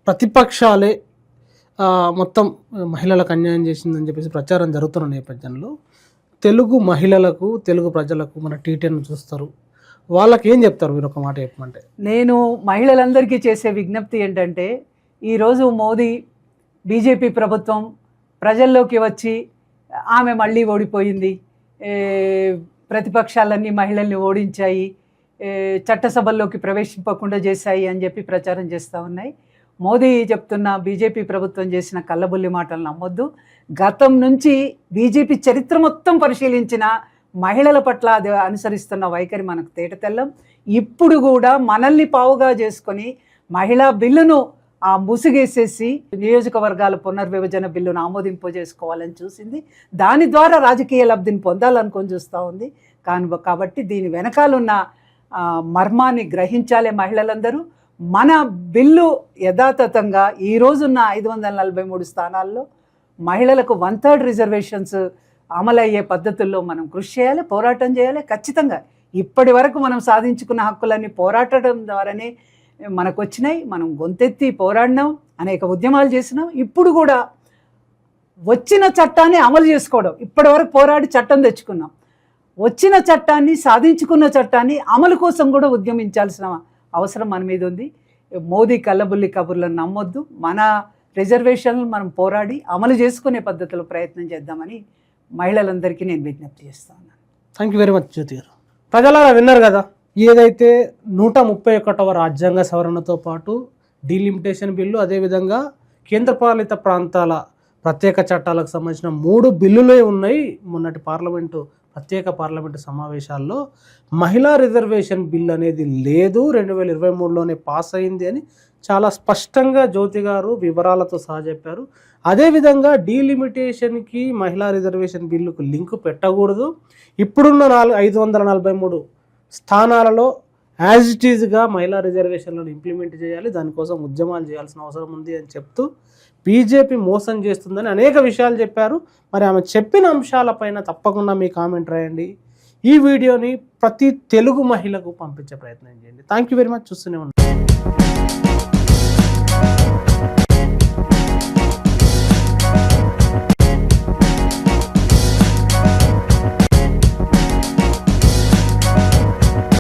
ప్రతిపక్షాలే మొత్తం మహిళలకు అన్యాయం చేసిందని చెప్పేసి ప్రచారం జరుగుతున్న నేపథ్యంలో తెలుగు మహిళలకు, తెలుగు ప్రజలకు మన టీటీఎన్ చూస్తారు, వాళ్ళకి ఏం చెప్తారు మీరు ఒక మాట చెప్పమంటే? నేను మహిళలందరికీ చేసే విజ్ఞప్తి ఏంటంటే, ఈరోజు మోదీ బీజేపీ ప్రభుత్వం ప్రజల్లోకి వచ్చి ఆమె మళ్ళీ ఓడిపోయింది, ప్రతిపక్షాలన్నీ మహిళల్ని ఓడించాయి, చట్టసభల్లోకి ప్రవేశింపకుండా చేశాయి అని చెప్పి ప్రచారం చేస్తూ ఉన్నాయి. మోదీ చెప్తున్న బీజేపీ ప్రభుత్వం చేసిన కల్లబుల్లి మాటలు నమ్మొద్దు. గతం నుంచి బీజేపీ చరిత్ర మొత్తం పరిశీలించిన మహిళల పట్ల అది అనుసరిస్తున్న వైఖరి మనకు తేటతెల్లం. ఇప్పుడు కూడా మనల్ని పావుగా చేసుకొని మహిళా బిల్లును ముసుగేసేసి నియోజకవర్గాల పునర్విభజన బిల్లును ఆమోదింపజేసుకోవాలని చూసింది. దాని ద్వారా రాజకీయ లబ్ధిని పొందాలనుకొని చూస్తూ ఉంది. కాబట్టి దీని వెనకాలన్న మర్మాన్ని గ్రహించాలే మహిళలందరూ. మన బిల్లు యథాతథంగా ఈరోజున్న 543 స్థానాల్లో మహిళలకు 1/3 రిజర్వేషన్స్ అమలయ్యే పద్ధతుల్లో మనం కృషి చేయాలి, పోరాటం చేయాలి. ఖచ్చితంగా ఇప్పటి వరకు మనం సాధించుకున్న హక్కులన్నీ పోరాటం ద్వారానే మనకు వచ్చినాయి. మనం గొంతెత్తి పోరాడినాం, అనేక ఉద్యమాలు చేసినాం. ఇప్పుడు కూడా వచ్చిన చట్టాన్ని అమలు చేసుకోవడం, ఇప్పటి వరకు పోరాడి చట్టం తెచ్చుకున్నాం. వచ్చిన చట్టాన్ని, సాధించుకున్న చట్టాన్ని అమలు కోసం కూడా ఉద్యమించాల్సిన అవసరం మన మీద ఉంది. మోదీ కల్లబుల్లి కబుర్లను నమ్మొద్దు. మన రిజర్వేషన్లు మనం పోరాడి అమలు చేసుకునే పద్ధతిలో ప్రయత్నం చేద్దామని మహిళలందరికీ నేను విజ్ఞప్తి చేస్తాను. థ్యాంక్ యూ వెరీ మచ్ జ్యోతి గారు. ప్రజలారా విన్నారు కదా, ఏదైతే 131వ రాజ్యాంగ సవరణతో పాటు డీలిమిటేషన్ బిల్లు, అదేవిధంగా కేంద్రపాలిత ప్రాంతాల ప్రత్యేక చట్టాలకు సంబంధించిన 3 బిల్లులే ఉన్నాయి. మొన్నటి ప్రత్యేక పార్లమెంటు సమావేశాల్లో మహిళా రిజర్వేషన్ బిల్ అనేది లేదు, 2023లోనే పాస్ అయింది అని చాలా స్పష్టంగా జ్యోతి గారు వివరాలతో సహా చెప్పారు. అదేవిధంగా డీలిమిటేషన్కి మహిళా రిజర్వేషన్ బిల్లుకు లింకు పెట్టకూడదు. ఇప్పుడున్న 543 స్థానాలలో యాజ్ ఇట్ ఈజ్గా మహిళా రిజర్వేషన్లను ఇంప్లిమెంట్ చేయాలి, దానికోసం ఉద్యమాలు చేయాల్సిన అవసరం ఉంది అని చెప్తూ బీజేపీ మోసం చేస్తుందని అనేక విషయాలు చెప్పారు. మరి ఆమె చెప్పిన అంశాలపైన తప్పకుండా మీ కామెంట్ రాయండి. ఈ వీడియోని ప్రతి తెలుగు మహిళకు పంపించే ప్రయత్నం చేయండి. Thank you very much. చూస్తూనే ఉన్నాను.